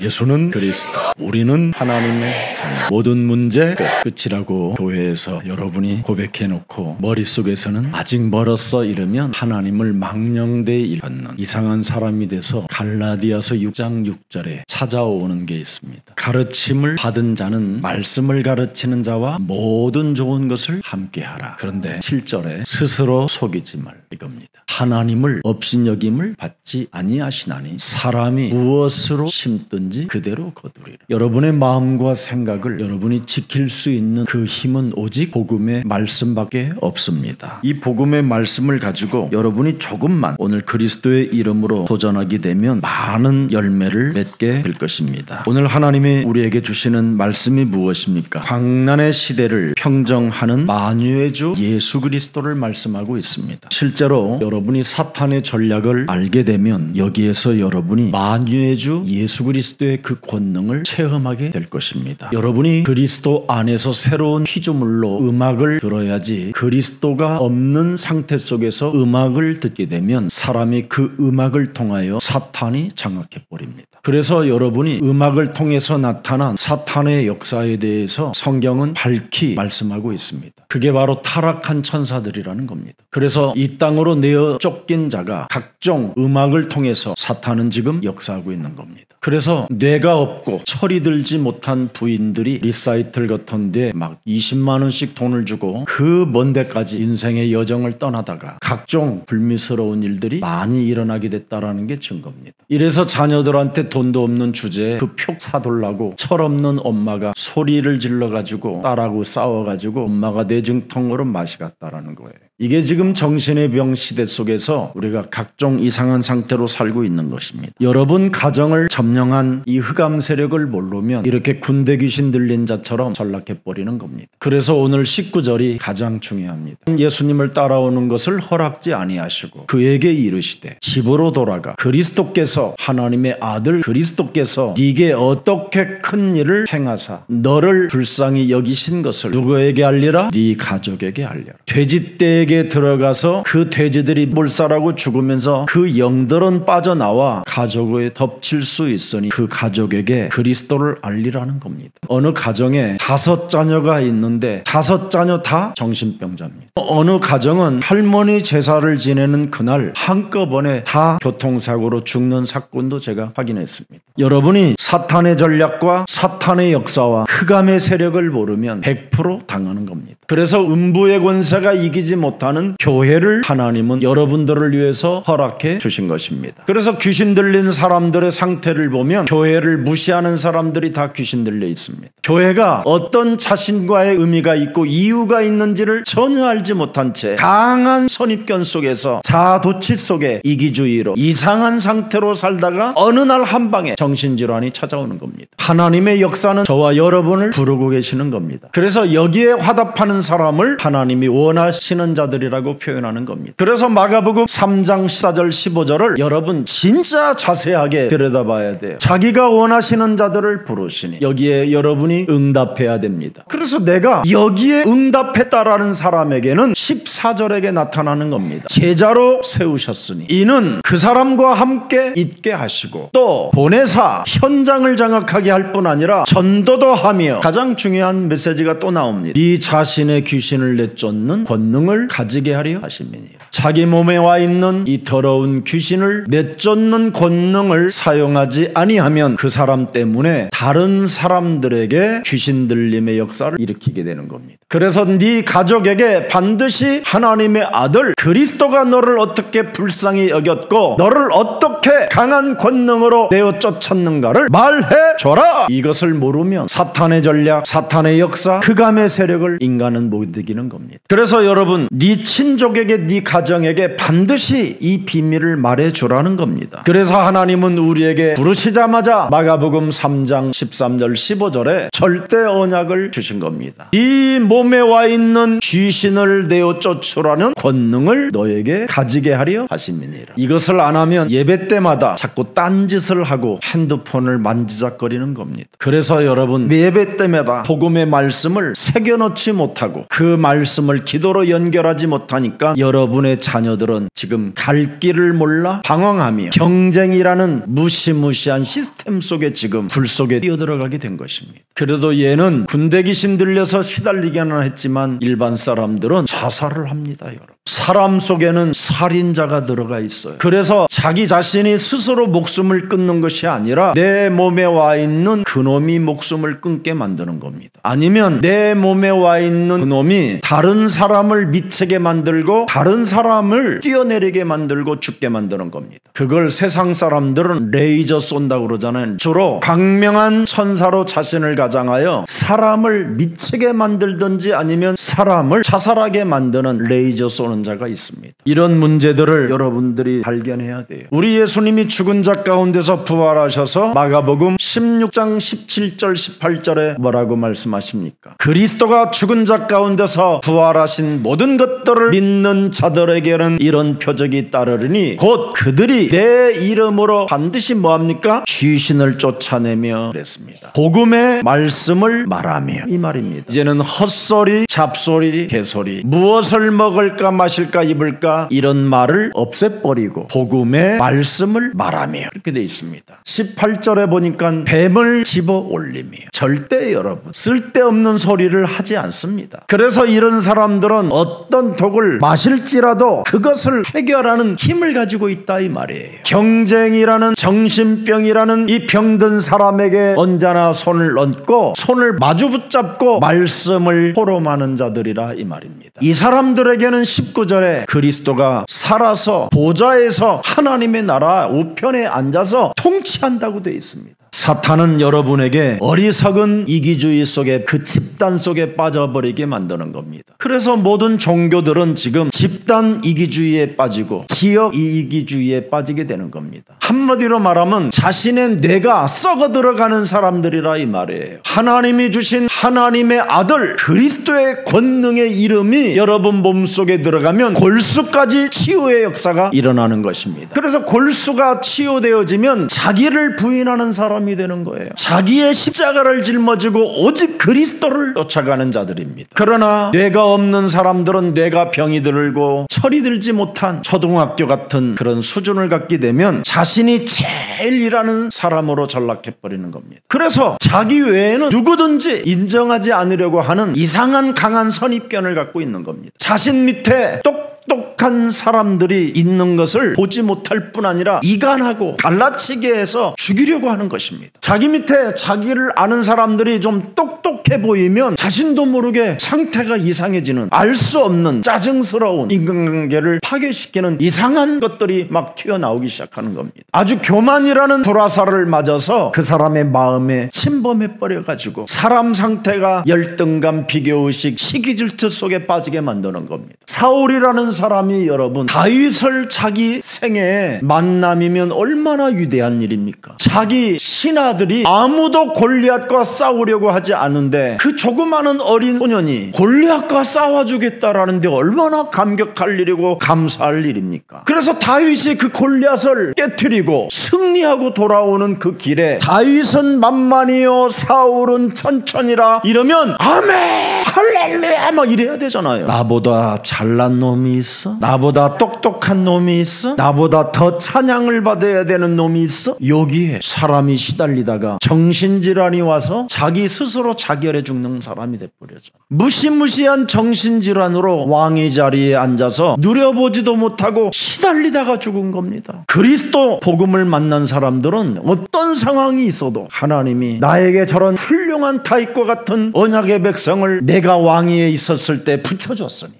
예수는 그리스도, 우리는 하나님의 자녀. 모든 문제 끝이라고 교회에서 여러분이 고백해놓고 머릿속에서는 아직 멀었어 이러면 하나님을 망령되이 일컫는 이상한 사람이 돼서 갈라디아서 6장 6절에 찾아오는 게 있습니다. 가르침을 받은 자는 말씀을 가르치는 자와 모든 좋은 것을 함께하라. 그런데 7절에 스스로 속이지 말 이겁니다. 하나님을 업신여김을 받지 아니하시나니 사람이 무엇으로 심든지 그대로 거두리라. 여러분의 마음과 생각을 여러분이 지킬 수 있는 그 힘은 오직 복음의 말씀밖에 없습니다. 이 복음의 말씀을 가지고 여러분이 조금만 오늘 그리스도의 이름으로 도전하게 되면 많은 열매를 맺게 될 것입니다. 오늘 하나님이 우리에게 주시는 말씀이 무엇입니까? 광난의 시대를 평정하는 만유의 주 예수 그리스도를 말씀하고 있습니다. 실제로 여러분이 사탄의 전략을 알게 되면 여기에서 여러분이 만유의 주 예수 그리스도의 그 권능을 체험하게 될 것입니다. 여러분이 그리스도 안에서 새로운 피조물로 음악을 들어야지 그리스도가 없는 상태 속에서 음악을 듣게 되면 사람이 그 음악을 통하여 사탄이 장악해버립니다. 그래서 여러분이 음악을 통해서 나타난 사탄의 역사에 대해서 성경은 밝히 말씀하고 있습니다. 그게 바로 타락한 천사들이라는 겁니다. 그래서 이 땅으로 내어 쫓긴 자가 각종 음악을 통해서 사탄은 지금 역사하고 있는 겁니다. 그래서 뇌가 없고 철이 들지 못한 부인들이 리사이틀 같은 데 막 20만 원씩 돈을 주고 그 먼 데까지 인생의 여정을 떠나다가 각종 불미스러운 일들이 많이 일어나게 됐다라는 게 증거입니다. 이래서 자녀들한테 돈도 없는 주제에 그 표 사돌라고 철없는 엄마가 소리를 질러가지고 딸하고 싸워가지고 엄마가 뇌중통으로 마시 갔다라는 거예요. 이게 지금 정신의 병 시대 속에서 우리가 각종 이상한 상태로 살고 있는 것입니다. 여러분 가정을 점령한 이 흑암 세력을 모르면 이렇게 군대 귀신 들린 자처럼 전락해버리는 겁니다. 그래서 오늘 19절이 가장 중요합니다. 예수님을 따라오는 것을 허락지 아니하시고 그에게 이르시되 집으로 돌아가 그리스도께서 하나님의 아들 그리스도께서 네게 어떻게 큰 일을 행하사 너를 불쌍히 여기신 것을 누구에게 알리라? 네 가족에게 알려라. 돼지떼에게 들어가서 그 돼지들이 몰살하고 죽으면서 그 영들은 빠져나와 가족에 덮칠 수 있으니 그 가족에게 그리스도를 알리라는 겁니다. 어느 가정에 5 자녀가 있는데 5 자녀 다 정신병자입니다. 어느 가정은 할머니 제사를 지내는 그날 한꺼번에 다 교통사고로 죽는 사건도 제가 확인했습니다. 여러분이 사탄의 전략과 사탄의 역사와 흑암의 세력을 모르면 100% 당하는 겁니다. 그래서 음부의 권세가 이기지 못하는 교회를 하나님은 여러분들을 위해서 허락해 주신 것입니다. 그래서 귀신 들린 사람들의 상태를 보면 교회를 무시하는 사람들이 다 귀신 들려 있습니다. 교회가 어떤 자신과의 의미가 있고 이유가 있는지를 전혀 알지 못한 채 강한 선입견 속에서 자아도취 속에 이기주의로 이상한 상태로 살다가 어느 날 한 방에 정신질환이 찾아오는 겁니다. 하나님의 역사는 저와 여러분을 부르고 계시는 겁니다. 그래서 여기에 화답하는 사람을 하나님이 원하시는 자들이라고 표현하는 겁니다. 그래서 마가복음 3장 14절 15절을 여러분 진짜 자세하게 들여다봐야 돼요. 자기가 원하시는 자들을 부르시니 여기에 여러분이 응답해야 됩니다. 그래서 내가 여기에 응답했다라는 사람에게는 14절에게 나타나는 겁니다. 제자로 세우셨으니 이는 그 사람과 함께 있게 하시고 또 보내사 현장을 장악하게 할 뿐 아니라 전도도 하며 가장 중요한 메시지가 또 나옵니다. 네 자신의 귀신을 내쫓는 권능을 가지게 하려 하심이니라. 자기 몸에 와 있는 이 더러운 귀신을 내쫓는 권능을 사용하지 아니하면 그 사람 때문에 다른 사람들에게 귀신 들림의 역사를 일으키게 되는 겁니다. 그래서 네 가족에게 반드시 하나님의 아들 그리스도가 너를 어떻게 불쌍히 여겼고 너를 어떻게 강한 권능으로 내어 쫓았는가를 말해줘라. 이것을 모르면 사탄의 전략, 사탄의 역사, 흑암의 세력을 인간은 못 이기는 겁니다. 그래서 여러분 네 친족에게 네 가정에게 반드시 이 비밀을 말해주라는 겁니다. 그래서 하나님은 우리에게 부르시자마자 마가복음 3장 13절 15절에 절대 언약을 주신 겁니다. 이 몸 몸에 와 있는 귀신을 내어 쫓으라는 권능을 너에게 가지게 하려 하심이니라. 이것을 안 하면 예배 때마다 자꾸 딴짓을 하고 핸드폰을 만지작거리는 겁니다. 그래서 여러분 예배 때마다 복음의 말씀을 새겨넣지 못하고 그 말씀을 기도로 연결하지 못하니까 여러분의 자녀들은 지금 갈 길을 몰라 방황하며 경쟁이라는 무시무시한 시스템 속에 지금 불 속에 뛰어들어가게 된 것입니다. 그래도 얘는 군대 귀신 들려서 시달리기는 했지만 일반 사람들은 자살을 합니다. 여러분, 사람 속에는 살인자가 들어가 있어요. 그래서 자기 자신이 스스로 목숨을 끊는 것이 아니라 내 몸에 와 있는 그놈이 목숨을 끊게 만드는 겁니다. 아니면 내 몸에 와 있는 그놈이 다른 사람을 미치게 만들고 다른 사람을 뛰어내리게 만들고 죽게 만드는 겁니다. 그걸 세상 사람들은 레이저 쏜다고 그러잖아요. 주로 광명한 천사로 자신을 가장하여 사람을 미치게 만들든지 아니면 사람을 자살하게 만드는 레이저 쏘는 자가 있습니다. 이런 문제들을 여러분들이 발견해야 돼요. 우리 예수님이 죽은 자 가운데서 부활하셔서 마가복음 16장 17절 18절에 뭐라고 말씀하십니까? 그리스도가 죽은 자 가운데서 부활하신 모든 것들을 믿는 자들에게는 이런 표적이 따르리니 곧 그들이 내 이름으로 반드시 뭐합니까? 귀신을 쫓아내며 그랬습니다. 복음의 말씀을 말하며 이 말입니다. 이제는 헛소리, 잡소리, 개소리, 무엇을 먹을까 마실까 입을까 이런 말을 없애버리고 복음의 말씀을 말하며 이렇게 되어 있습니다. 18절에 보니까 뱀을 집어 올리며 절대 여러분 쓸데없는 소리를 하지 않습니다. 그래서 이런 사람들은 어떤 독을 마실지라도 그것을 해결하는 힘을 가지고 있다 이 말이에요. 경쟁이라는 정신병이라는 이 병든 사람에게 언제나 손을 얹고 손을 마주 붙잡고 말씀을 포럼하는 자들이라 이 말입니다. 이 사람들에게는 19절에 그리스도가 살아서 보좌에서 하나님의 나라 우편에 앉아서 통치한다고 되어 있습니다. 사탄은 여러분에게 어리석은 이기주의 속에 그 집단 속에 빠져버리게 만드는 겁니다. 그래서 모든 종교들은 지금 집단 이기주의에 빠지고 지역 이기주의에 빠지게 되는 겁니다. 한마디로 말하면 자신의 뇌가 썩어 들어가는 사람들이라 이 말이에요. 하나님이 주신 하나님의 아들 그리스도의 권능의 이름이 여러분 몸속에 들어가면 골수까지 치유의 역사가 일어나는 것입니다. 그래서 골수가 치유되어지면 자기를 부인하는 사람이 되는 거예요. 자기의 십자가를 짊어지고 오직 그리스도를 쫓아가는 자들입니다. 그러나 뇌가 없는 사람들은 뇌가 병이 들고 철이 들지 못한 초등학교 같은 그런 수준을 갖게 되면 자신이 제일 일하는 사람으로 전락해버리는 겁니다. 그래서 자기 외에는 누구든지 인정하지 않으려고 하는 이상한 강한 선입견을 갖고 있는 겁니다. 자신 밑에 똑똑한 사람들이 있는 것을 보지 못할 뿐 아니라 이간하고 갈라치게 해서 죽이려고 하는 것입니다. 자기 밑에 자기를 아는 사람들이 좀 똑똑해 보이면 자신도 모르게 상태가 이상해지는 알 수 없는 짜증스러운 인간관계를 파괴시키는 이상한 것들이 막 튀어나오기 시작하는 겁니다. 아주 교만이라는 불화살을 맞아서 그 사람의 마음에 침범해 버려가지고 사람 상태가 열등감, 비교의식, 시기질투 속에 빠지게 만드는 겁니다. 사울이라는 사람이 여러분 다윗을 자기 생애에 만남이면 얼마나 위대한 일입니까? 자기 신하들이 아무도 골리앗과 싸우려고 하지 않은데 그 조그마한 어린 소년이 골리앗과 싸워주겠다라는데 얼마나 감격할 일이고 감사할 일입니까? 그래서 다윗이 그 골리앗을 깨트리고 승리하고 돌아오는 그 길에 다윗은 만만이요 사울은 천천히라 이러면 아멘 할렐루야 막 이래야 되잖아요. 나보다 잘난 놈이 있어? 나보다 똑똑한 놈이 있어? 나보다 더 찬양을 받아야 되는 놈이 있어? 여기에 사람이 시달리다가 정신질환이 와서 자기 스스로 자결해 죽는 사람이 돼버려져. 무시무시한 정신질환으로 왕의 자리에 앉아서 누려보지도 못하고 시달리다가 죽은 겁니다. 그리스도 복음을 만난 사람들은 어떤 상황이 있어도 하나님이 나에게 저런 훌륭한 다윗과 같은 언약의 백성을 내가 왕위에 있었을 때 붙여줬으니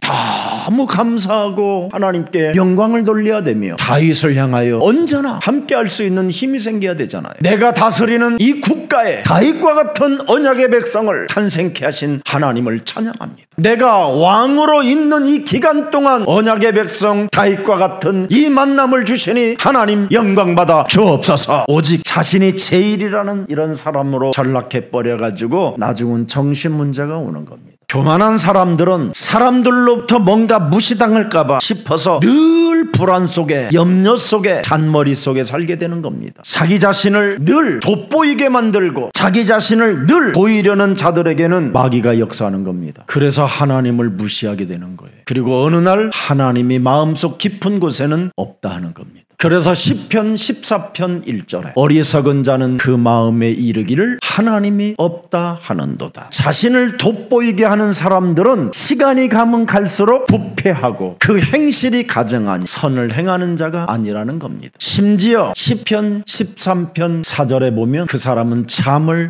너무 감사하고 하나님께 영광을 돌려야 되며 다윗을 향하여 언제나 함께할 수 있는 힘이 생겨야 되잖아요. 내가 다스리는 이 국가에 다윗과 같은 언약의 백성을 탄생케 하신 하나님을 찬양합니다. 내가 왕으로 있는 이 기간 동안 언약의 백성 다윗과 같은 이 만남을 주시니 하나님 영광받아 주옵소서. 오직 자신이 제일이라는 이런 사람으로 전락해 버려가지고 나중은 정신 문제가 오는 겁니다. 교만한 사람들은 사람들로부터 뭔가 무시당할까봐 싶어서 늘 불안 속에, 염려 속에, 잔머리 속에 살게 되는 겁니다. 자기 자신을 늘 돋보이게 만들고 자기 자신을 늘 보이려는 자들에게는 마귀가 역사하는 겁니다. 그래서 하나님을 무시하게 되는 거예요. 그리고 어느 날 하나님이 마음속 깊은 곳에는 없다 하는 겁니다. 그래서 시편 14편 1절에 어리석은 자는 그 마음에 이르기를 하나님이 없다 하는도다. 자신을 돋보이게 하는 사람들은 시간이 가면 갈수록 부패하고 그 행실이 가증하니 선을 행하는 자가 아니라는 겁니다. 심지어 시편 13편 4절에 보면 그 사람은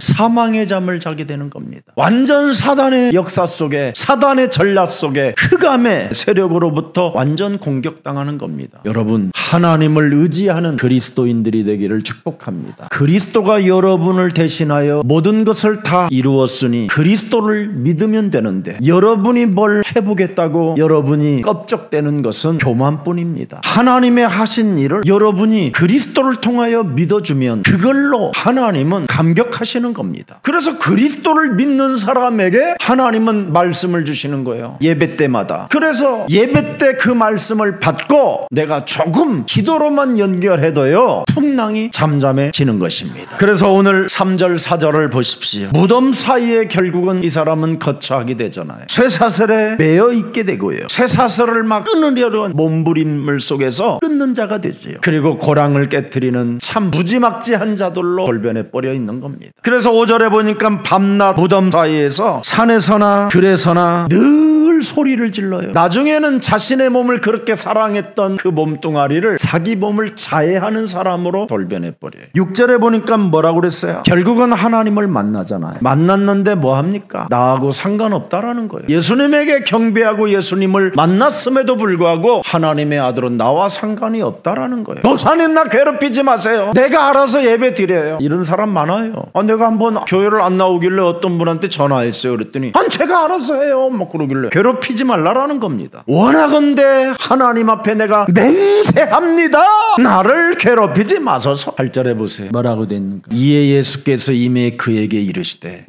사망의 잠을 자게 되는 겁니다. 완전 사단의 역사 속에, 사단의 전략 속에, 흑암의 세력으로부터 완전 공격당하는 겁니다. 여러분, 하나님을 의지하는 그리스도인들이 되기를 축복합니다. 그리스도가 여러분을 대신하여 모든 것을 다 이루었으니 그리스도를 믿으면 되는데, 여러분이 뭘 해보겠다고 여러분이 껍적대는 것은 교만뿐입니다. 하나님의 하신 일을 여러분이 그리스도를 통하여 믿어주면 그걸로 하나님은 감격하시는 겁니다. 그래서 그리스도를 믿는 사람에게 하나님은 말씀을 주시는 거예요. 예배 때마다. 그래서 예배 때 그 말씀을 받고 내가 조금 기도로만 연결해도요, 풍랑이 잠잠해지는 것입니다. 그래서 오늘 3절 4절을 보십시오. 무덤 사이에 결국은 이 사람은 거처하게 되잖아요. 쇠사슬에 매여 있게 되고요, 쇠사슬을 막 끊으려는 몸부림물 속에서 끊는 자가 되지요. 그리고 고랑을 깨트리는 참 무지막지한 자들로 돌변해 버려 있는 겁니다. 그래서 5절에 보니까 밤낮 무덤 사이에서 산에서나 들에서나 늘 소리를 질러요. 나중에는 자신의 몸을 그렇게 사랑했던 그 몸뚱아리를 자기 몸을 자해하는 사람으로 돌변해 버려요. 6절에 보니까 뭐라고 그랬어요? 결국은 하나님을 만나잖아요. 만났는데 뭐합니까? 나하고 상관없다라는 거예요. 예수님에게 경배하고 예수님을 만났음에도 불구하고 하나님의 아들은 나와 상관이 없다라는 거예요. 목사님, 나 괴롭히지 마세요. 내가 알아서 예배 드려요. 이런 사람 많아요. 내가 한번 교회를 안 나오길래 어떤 분한테 전화했어요. 그랬더니 제가 알아서 해요 막 그러길래 괴롭히지 말라라는 겁니다. 원하건대 하나님 앞에 내가 맹세합니다. 나를 괴롭히지 마소서. 8절에 보세요. 뭐라고 됐는가? 이에 예수께서 이미 그에게 이르시되,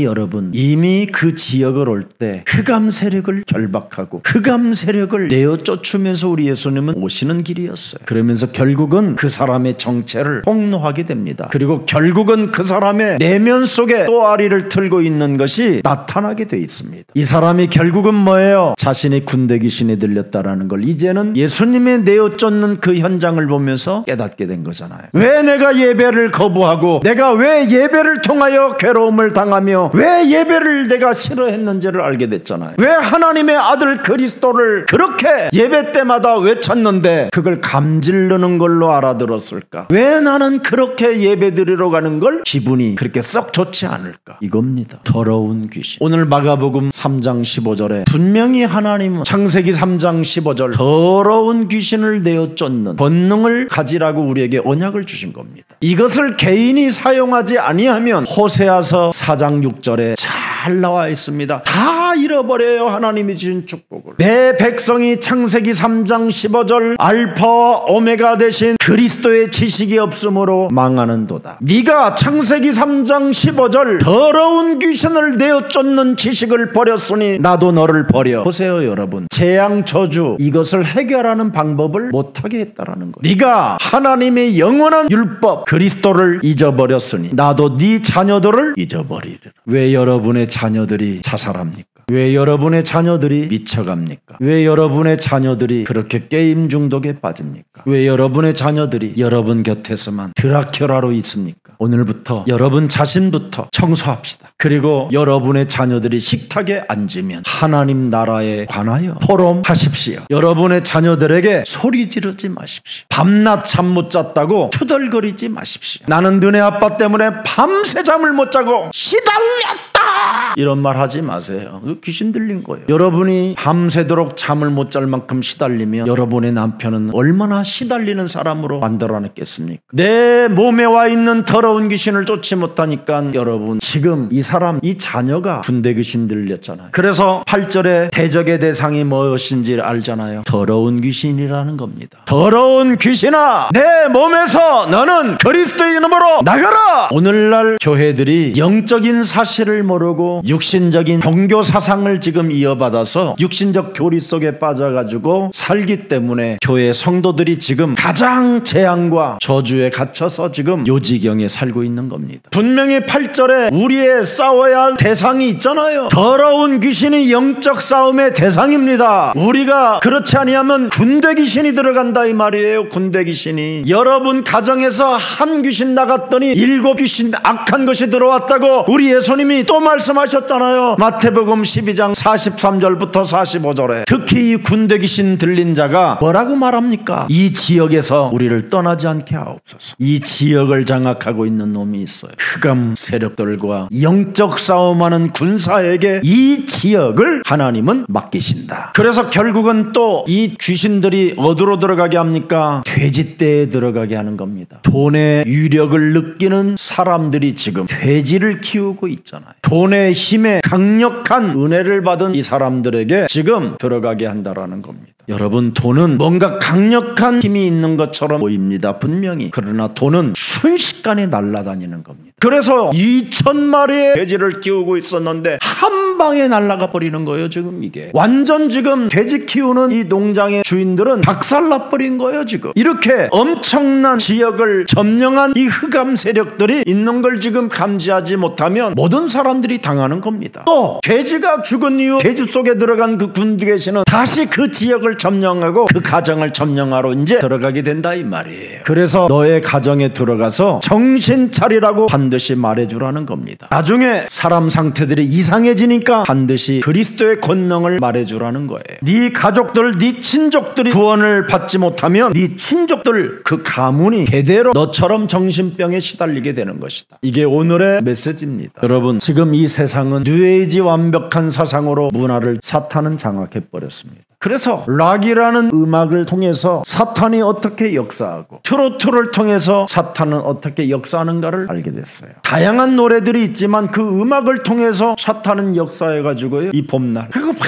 여러분 이미 그 지역을 올 때 흑암 세력을 결박하고 흑암 세력을 내어 쫓으면서 우리 예수님은 오시는 길이었어요. 그러면서 결국은 그 사람의 정체를 폭로하게 됩니다. 그리고 결국은 그 사람의 내면 속에 또아리를 틀고 있는 것이 나타나게 돼 있습니다. 이 사람이 결국은 뭐예요? 자신이 군대 귀신에 들렸다라는 걸 이제는 예수님의 내어 쫓는 그 현장을 보면서 깨닫게 된 거잖아요. 왜 내가 예배를 거부하고, 내가 왜 예배를 통하여 괴로움을 당하며, 왜 예배를 내가 싫어했는지를 알게 됐잖아요. 왜 하나님의 아들 그리스도를 그렇게 예배 때마다 외쳤는데 그걸 감질르는 걸로 알아들었을까? 왜 나는 그렇게 예배 드리러 가는 걸 기분이 그렇게 썩 좋지 않을까? 이겁니다. 더러운 귀신. 오늘 마가복음 3장 15절에 분명히 하나님은 창세기 3장 15절 더러운 귀신을 내어 쫓는 권능을 가지라고 우리에게 언약을 주신 겁니다. 이것을 개인이 사용하지 아니하면 호세아서 4장 6절에 잘 나와 있습니다. 다 잃어버려요. 하나님이 주신 축복을. 내 백성이 창세기 3장 15절 알파와 오메가 되신 그리스도의 지식이 없으므로 망하는도다. 네가 창세기 3장 15절 더러운 귀신을 내어 쫓는 지식을 버렸으니 나도 너를 버려. 보세요 여러분, 재앙 저주 이것을 해결하는 방법을 못하게 했다라는 거예요. 네가 하나님의 영원한 율법 그리스도를 잊어버렸으니 나도 네 자녀들을 잊어버리리라. 왜 여러분의 자녀들이 자살합니까? 왜 여러분의 자녀들이 미쳐갑니까? 왜 여러분의 자녀들이 그렇게 게임 중독에 빠집니까? 왜 여러분의 자녀들이 여러분 곁에서만 드라큘라로 있습니까? 오늘부터 여러분 자신부터 청소합시다. 그리고 여러분의 자녀들이 식탁에 앉으면 하나님 나라에 관하여 포럼하십시오. 여러분의 자녀들에게 소리 지르지 마십시오. 밤낮 잠 못 잤다고 투덜거리지 마십시오. 나는 너네 아빠 때문에 밤새 잠을 못 자고 시달렸다 이런 말 하지 마세요. 귀신 들린 거예요. 여러분이 밤새도록 잠을 못 잘 만큼 시달리면 여러분의 남편은 얼마나 시달리는 사람으로 만들어냈겠습니까? 내 몸에 와 있는 더러운 귀신을 쫓지 못하니까 여러분 지금 이 사람, 이 자녀가 군대 귀신 들렸잖아요. 그래서 8절에 대적의 대상이 무엇인지 알잖아요. 더러운 귀신이라는 겁니다. 더러운 귀신아, 내 몸에서 너는 그리스도의 이름으로 나가라. 오늘날 교회들이 영적인 사실을 모르고 모르고 육신적인 종교 사상을 지금 이어받아서 육신적 교리 속에 빠져가지고 살기 때문에 교회 성도들이 지금 가장 재앙과 저주에 갇혀서 지금 요지경에 살고 있는 겁니다. 분명히 8절에 우리의 싸워야 할 대상이 있잖아요. 더러운 귀신이 영적 싸움의 대상입니다. 우리가 그렇지 아니하면 군대 귀신이 들어간다 이 말이에요. 군대 귀신이. 여러분 가정에서 한 귀신 나갔더니 7 귀신 악한 것이 들어왔다고 우리 예수님이 또 말씀하셨잖아요. 마태복음 12장 43절부터 45절에 특히 이 군대 귀신 들린 자가 뭐라고 말합니까? 이 지역에서 우리를 떠나지 않게 하옵소서. 이 지역을 장악하고 있는 놈이 있어요. 흑암 세력들과 영적 싸움하는 군사에게 이 지역을 하나님은 맡기신다. 그래서 결국은 또 이 귀신들이 어디로 들어가게 합니까? 돼지떼에 들어가게 하는 겁니다. 돈의 유력을 느끼는 사람들이 지금 돼지를 키우고 있잖아요. 돈의 힘에 강력한 은혜를 받은 이 사람들에게 지금 들어가게 한다라는 겁니다. 여러분, 돈은 뭔가 강력한 힘이 있는 것처럼 보입니다. 분명히. 그러나 돈은 순식간에 날아다니는 겁니다. 그래서 2,000마리의 돼지를 키우고 있었는데 한 방에 날아가 버리는 거예요. 지금 이게 완전 지금 돼지 키우는 이 농장의 주인들은 박살나 버린 거예요. 지금 이렇게 엄청난 지역을 점령한 이 흑암 세력들이 있는 걸 지금 감지하지 못하면 모든 사람들이 당하는 겁니다. 또 돼지가 죽은 이후 돼지 속에 들어간 그 군대시는 다시 그 지역을 점령하고 그 가정을 점령하러 이제 들어가게 된다 이 말이에요. 그래서 너의 가정에 들어가서 정신 차리라고 반드시 말해주라는 겁니다. 나중에 사람 상태들이 이상해지니까 반드시 그리스도의 권능을 말해주라는 거예요. 네 가족들, 네 친족들이 구원을 받지 못하면 네 친족들 그 가문이 대대로 너처럼 정신병에 시달리게 되는 것이다. 이게 오늘의 메시지입니다. 여러분, 지금 이 세상은 뉴에이지 완벽한 사상으로 문화를 사탄은 장악해버렸습니다. 그래서 락이라는 음악을 통해서 사탄이 어떻게 역사하고 트로트를 통해서 사탄은 어떻게 역사하는가를 알게 됐어요. 다양한 노래들이 있지만 그 음악을 통해서 사탄은 역사해가지고요. 이 봄날 그리고 막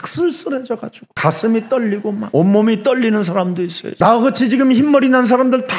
쓸쓸해져가지고 가슴이 떨리고 막 온몸이 떨리는 사람도 있어요. 나같이 지금 흰머리 난 사람들 다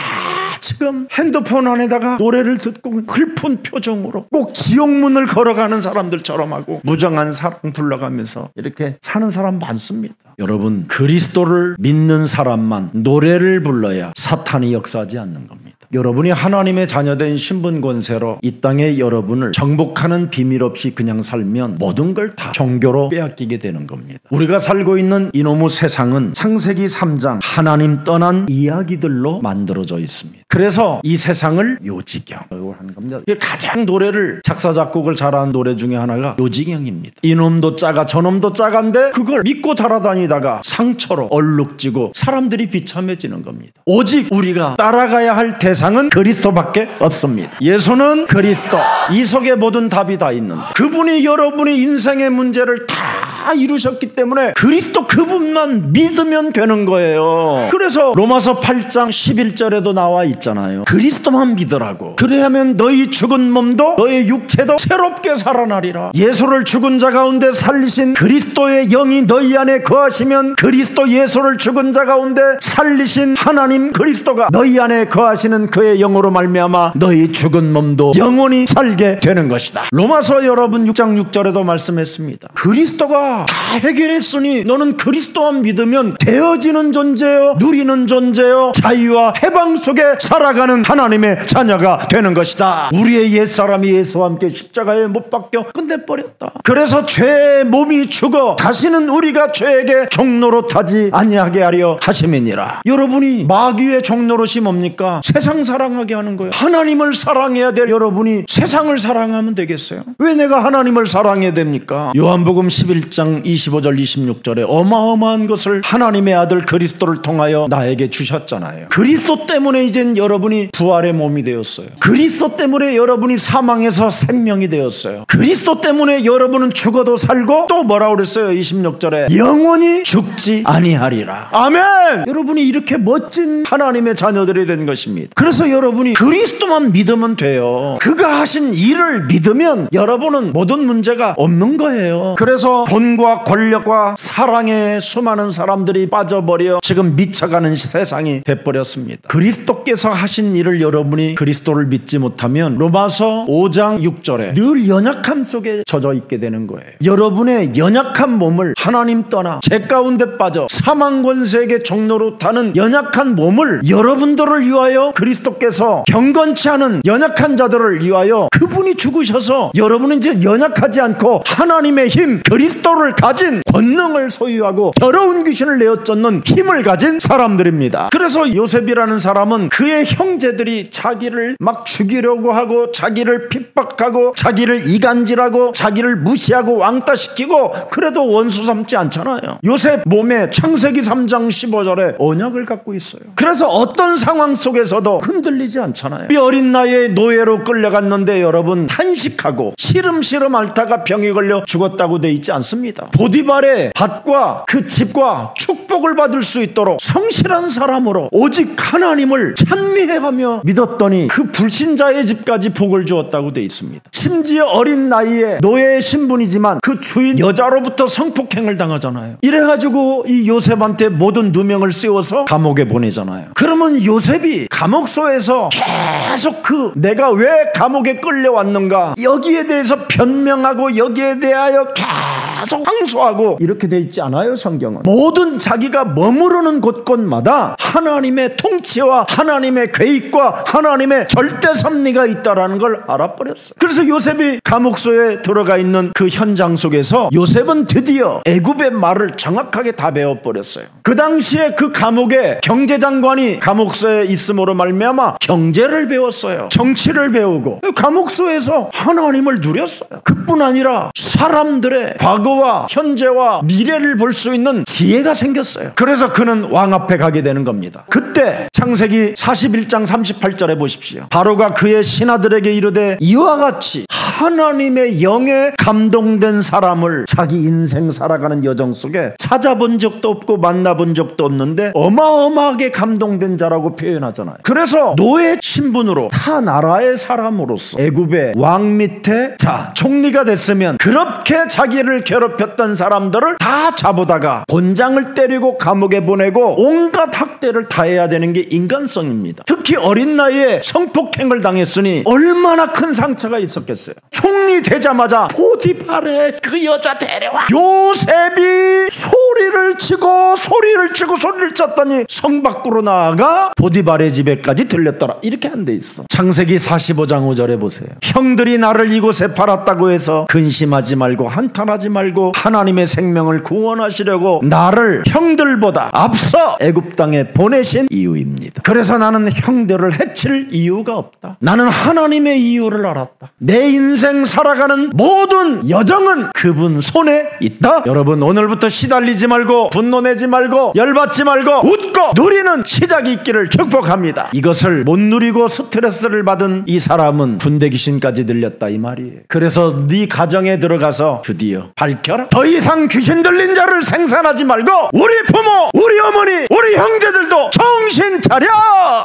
지금 핸드폰 안에다가 노래를 듣고 슬픈 표정으로 꼭 지옥문을 걸어가는 사람들처럼 하고 무정한 사랑 불러가면서 이렇게 사는 사람 많습니다. 여러분, 그리스도를 믿는 사람만 노래를 불러야 사탄이 역사하지 않는 겁니다. 여러분이 하나님의 자녀된 신분 권세로 이 땅에 여러분을 정복하는 비밀 없이 그냥 살면 모든 걸 다 종교로 빼앗기게 되는 겁니다. 우리가 살고 있는 이놈의 세상은 창세기 3장 하나님 떠난 이야기들로 만들어져 있습니다. 그래서 이 세상을 요지경으로 하는 겁니다. 가장 노래를 작사 작곡을 잘하는 노래 중에 하나가 요지경입니다. 이놈도 짜가 저놈도 짜간데 그걸 믿고 달아다니다가 상처로 얼룩지고 사람들이 비참해지는 겁니다. 오직 우리가 따라가야 할 대상은 그리스도밖에 없습니다. 예수는 그리스도, 이 속에 모든 답이 다 있는데 그분이 여러분의 인생의 문제를 다 이루셨기 때문에 그리스도 그분만 믿으면 되는 거예요. 그래서 로마서 8장 11절에도 나와 있잖아요. 그리스도만 믿으라고. 그래야면 너희 죽은 몸도 너의 육체도 새롭게 살아나리라. 예수를 죽은 자 가운데 살리신 그리스도의 영이 너희 안에 거하시면 그리스도 예수를 죽은 자 가운데 살리신 하나님 그리스도가 너희 안에 거하시는 그의 영으로 말미암아 너희 죽은 몸도 영원히 살게 되는 것이다. 로마서 여러분 6장 6절에도 말씀했습니다. 그리스도가 다 해결했으니 너는 그리스도만 믿으면 되어지는 존재요, 누리는 존재요, 자유와 해방 속에 살아가는 하나님의 자녀가 되는 것이다. 우리의 옛사람이 예수와 함께 십자가에 못 박혀 끝내버렸다. 그래서 죄의 몸이 죽어 다시는 우리가 죄에게 종노릇하지 아니하게 하려 하심이니라. 여러분이 마귀의 종노릇이 뭡니까? 세상 사랑하게 하는 거예요. 하나님을 사랑해야 될 여러분이 세상을 사랑하면 되겠어요? 왜 내가 하나님을 사랑해야 됩니까? 요한복음 11장 25절 26절에 어마어마한 것을 하나님의 아들 그리스도를 통하여 나에게 주셨잖아요. 그리스도 때문에 이젠 여러분이 부활의 몸이 되었어요. 그리스도 때문에 여러분이 사망에서 생명이 되었어요. 그리스도 때문에 여러분은 죽어도 살고 또 뭐라 그랬어요? 26절에 영원히 죽지 아니하리라. 아멘. 여러분이 이렇게 멋진 하나님의 자녀들이 된 것입니다. 그래서 여러분이 그리스도만 믿으면 돼요. 그가 하신 일을 믿으면 여러분은 모든 문제가 없는 거예요. 그래서 돈 힘과 권력과 사랑에 수많은 사람들이 빠져버려 지금 미쳐가는 세상이 돼버렸습니다. 그리스도께서 하신 일을 여러분이 그리스도를 믿지 못하면 로마서 5장 6절에 늘 연약함 속에 젖어 있게 되는 거예요. 여러분의 연약한 몸을 하나님 떠나 죄 가운데 빠져 사망 권세에게 종로로 타는 연약한 몸을 여러분들을 위하여 그리스도께서 경건치 않은 연약한 자들을 위하여 그분이 죽으셔서 여러분은 이제 연약하지 않고 하나님의 힘 그리스도를 가진 권능을 소유하고 더러운 귀신을 내어쫓는 힘을 가진 사람들입니다. 그래서 요셉이라는 사람은 그의 형제들이 자기를 막 죽이려고 하고 자기를 핍박하고 자기를 이간질하고 자기를 무시하고 왕따시키고 그래도 원수 삼지 않잖아요. 요셉 몸에 창세기 3장 15절에 언약을 갖고 있어요. 그래서 어떤 상황 속에서도 흔들리지 않잖아요. 이 어린 나이에 노예로 끌려갔는데 여러분 탄식하고 시름시름 앓다가 병이 걸려 죽었다고 돼 있지 않습니다. 보디발의 밭과 그 집과 축복을 받을 수 있도록 성실한 사람으로 오직 하나님을 찬미해가며 믿었더니 그 불신자의 집까지 복을 주었다고 돼 있습니다. 심지어 어린 나이에 노예의 신분이지만 그 주인 여자로부터 성폭행을 당하잖아요. 이래가지고 이 요셉한테 모든 누명을 씌워서 감옥에 보내잖아요. 그러면 요셉이 감옥소에서 계속 내가 왜 감옥에 끌려왔는가 여기에 대해서 변명하고 여기에 대하여 계속 항소하고 이렇게 돼 있지 않아요. 성경은 모든 자기가 머무르는 곳곳마다 하나님의 통치와 하나님의 계획과 하나님의 절대 섭리가 있다라는 걸 알아버렸어요. 그래서 요셉이 감옥소에 들어가 있는 그 현장 속에서 요셉은 드디어 애굽의 말을 정확하게 다 배워버렸어요. 그 당시에 그 감옥의 경제장관이 감옥소에 있음으로 말미암아 경제를 배웠어요. 정치를 배우고 감옥소에서 하나님을 누렸어요. 그뿐 아니라 사람들의 과거와 현재와 미래를 볼 수 있는 지혜가 생겼어요. 그래서 그는 왕 앞에 가게 되는 겁니다. 그때 창세기 41장 38절에 보십시오. 바로가 그의 신하들에게 이르되 이와 같이 하나님의 영에 감동된 사람을 자기 인생 살아가는 여정 속에 찾아본 적도 없고 만나본 적도 없는데 어마어마하게 감동된 자라고 표현하잖아요. 그래서 노예 신분으로 타 나라의 사람으로서 애굽의 왕 밑에 총리가 됐으면 그렇게 자기를 괴롭혔던 사람들을 다 잡아다가 곤장을 때리고 감옥에 보내고 온갖 학대를 다 해야 되는 게 인간성입니다. 특히 어린 나이에 성폭행을 당했으니 얼마나 큰 상처가 있었겠어요. 총리 되자마자 보디발의 그 여자 데려와 요셉이 소리를 치고 소리를 쳤더니 성 밖으로 나아가 보디발의 집에까지 들렸더라. 이렇게 안 돼 있어. 창세기 45장 5절에 보세요. 형들이 나를 이곳에 팔았다고 해서 근심하지 말고 한탄하지 말고 하나님의 생명을 구원하시려고 나를 형들보다 앞서 애굽 땅에 보내신 이유입니다. 그래서 나는 형들을 해칠 이유가 없다. 나는 하나님의 이유를 알았다. 내 인생 살아가는 모든 여정은 그분 손에 있다. 여러분 오늘부터 시달리지 말고 분노내지 말고 열받지 말고 웃고 누리는 시작이 있기를 축복합니다. 이것을 못 누리고 스트레스를 받은 이 사람은 군대 귀신까지 들렸다 이 말이에요. 그래서 네 가정에 들어가서 드디어 밝혀라. 더 이상 귀신 들린 자를 생산하지 말고 우리 부모 우리 어머니 우리 형제들도 정신 차려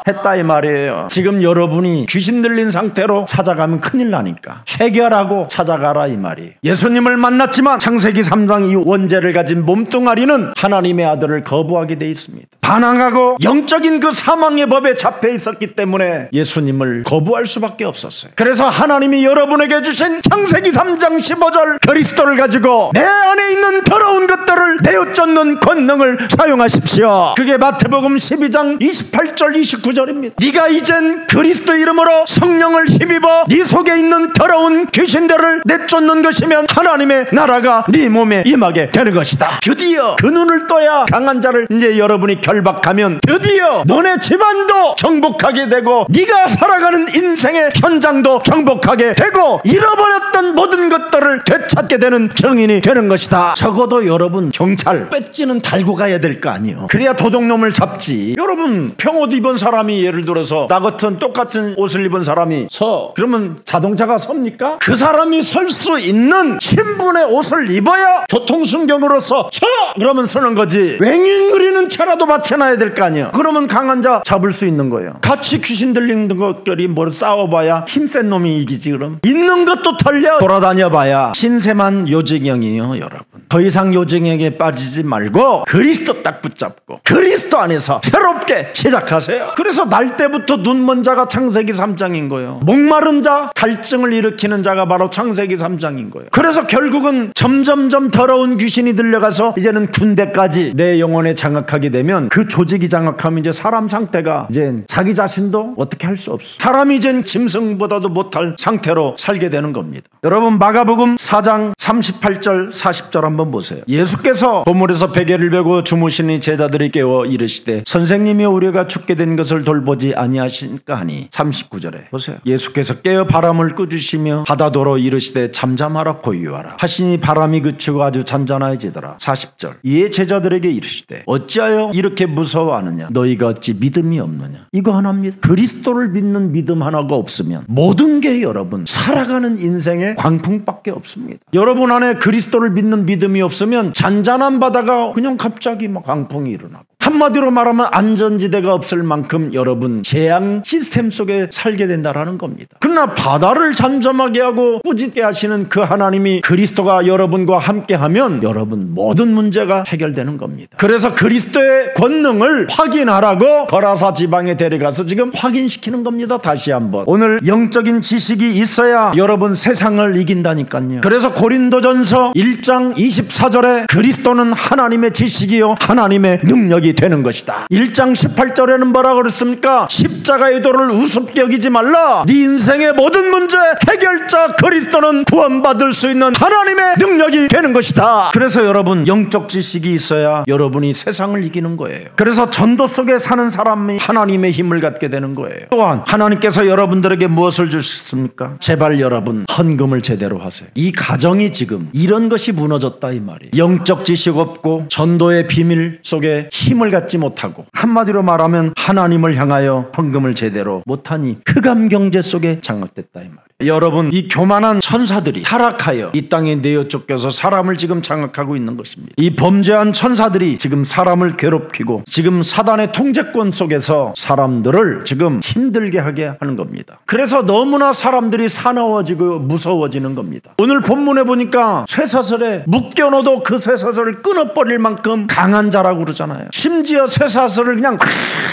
했다 이 말이에요. 지금 여러분이 귀신 들린 상태로 찾아가면 큰일 나니까 해결하고 찾아가라 이 말이에요. 예수님을 만났지만 창세기 3장 이 원죄를 가진 몸뚱아리는 하나님의 아들을 거부하게 돼 있습니다. 반항하고 영적인 그 사망의 법에 잡혀 있었기 때문에 예수님을 거부할 수밖에 없었어요. 그래서 하나님이 여러분에게 주신 창세기 3장 15절 그리스도를 가지고 내 안에 있는 더러운 것들을 내어쫓는 권능을 사용하십시오. 그게 마태복음 12장 28절 29절입니다. 네가 이젠 그리스도 이름으로 성령을 힘입어 네 속에 있는 더러운 귀신들을 내쫓는 것이면 하나님의 나라가 네 몸에 임하게 되는 것이다. 드디어 그 눈을 떠야 강한 자를 이제 여러분이 결박하면 드디어 너네 집안도 정복하게 되고 네가 살아가는 인생의 현장도 정복하게 되고 잃어버렸던 모든 것들을 되찾게 되는 증인이 되는 것이다. 적어도 여러분 경찰 배지는 달고 가야 될 거 아니에요. 그래야 도둑놈을 잡지. 여러분 평옷 입은 사람이 예를 들어서 나 같은 똑같은 옷을 입은 사람이 그러면 자동차가 섭니까? 그 사람이 설 수 있는 신분의 옷을 입어야 교통순경으로서 그러면 서는 거지. 웽웽거리는 차라도 받지 나야 될 거 아니에요. 그러면 강한 자 잡을 수 있는 거예요. 같이 귀신 들리는 것들이 뭘 싸워봐야 힘센 놈이 이기지. 그럼 있는 것도 털려 돌아다녀봐야 신세만 요정형이에요. 여러분, 더 이상 요정형에 빠지지 말고 그리스도 딱 붙잡고 그리스도 안에서 새롭게 시작하세요. 그래서 날 때부터 눈먼 자가 창세기 3장인 거예요. 목마른 자, 갈증을 일으키는 자가 바로 창세기 3장인 거예요. 그래서 결국은 점점점 더러운 귀신이 들려가서 이제는 군대까지 내 영혼에 장악하게 되면, 그 조직이 장악하면 이제 사람 상태가 이제 자기 자신도 어떻게 할 수 없어. 사람이 이젠 짐승보다도 못할 상태로 살게 되는 겁니다. 여러분, 마가복음 4장 38절 40절 한번 보세요. 예수께서 보물에서 베개를 베고 주무시니 제자들이 깨워 이르시되 선생님이 우리가 죽게 된 것을 돌보지 아니하시니까 하니. 39절에 보세요. 예수께서 깨어 바람을 끄주시며 바다도로 이르시되 잠잠하라 고요하라 하시니 바람이 그치고 아주 잔잔해지더라. 40절 이에 제자들에게 이르시되 어찌하여 이렇게 무서워하느냐? 너희가 어찌 믿음이 없느냐? 이거 하나입니다. 그리스도를 믿는 믿음 하나가 없으면 모든 게 여러분 살아가는 인생의 광풍밖에 없습니다. 여러분 안에 그리스도를 믿는 믿음이 없으면 잔잔한 바다가 그냥 갑자기 막 광풍이 일어나고, 한마디로 말하면 안전지대가 없을 만큼 여러분 재앙 시스템 속에 살게 된다라는 겁니다. 그러나 바다를 잠잠하게 하고 꾸짖게 하시는 그 하나님이 그리스도가 여러분과 함께하면 여러분 모든 문제가 해결되는 겁니다. 그래서 그리스도의 권능을 확인하라고 거라사 지방에 데려가서 지금 확인시키는 겁니다. 다시 한번 오늘 영적인 지식이 있어야 여러분 세상을 이긴다니까요. 그래서 고린도전서 1장 24절에 그리스도는 하나님의 지식이요 하나님의 능력이 되는 것이다. 1장 18절에는 뭐라고 그랬습니까? 십자가의 도를 우습게 여기지 말라. 네 인생의 모든 문제 해결자 그리스도는 구원받을 수 있는 하나님의 능력이 되는 것이다. 그래서 여러분 영적 지식이 있어야 여러분이 세상을 이기는 거예요. 그래서 전도 속에 사는 사람이 하나님의 힘을 갖게 되는 거예요. 또한 하나님께서 여러분들에게 무엇을 주셨습니까? 제발 여러분 헌금을 제대로 하세요. 이 가정이 지금 이런 것이 무너졌다 이 말이에요. 영적 지식 없고 전도의 비밀 속에 힘을 갖지 못하고, 한마디로 말하면 하나님을 향하여 헌금을 제대로 못하니 흑암 경제 속에 장악됐다 이 말이에요. 여러분 이 교만한 천사들이 타락하여 이 땅에 내어 쫓겨서 사람을 지금 장악하고 있는 것입니다. 이 범죄한 천사들이 지금 사람을 괴롭히고 지금 사단의 통제권 속에서 사람들을 지금 힘들게 하게 하는 겁니다. 그래서 너무나 사람들이 사나워지고 무서워지는 겁니다. 오늘 본문에 보니까 쇠사슬에 묶여놓아도 그 쇠사슬을 끊어버릴 만큼 강한 자라고 그러잖아요. 심지어 쇠사슬을 그냥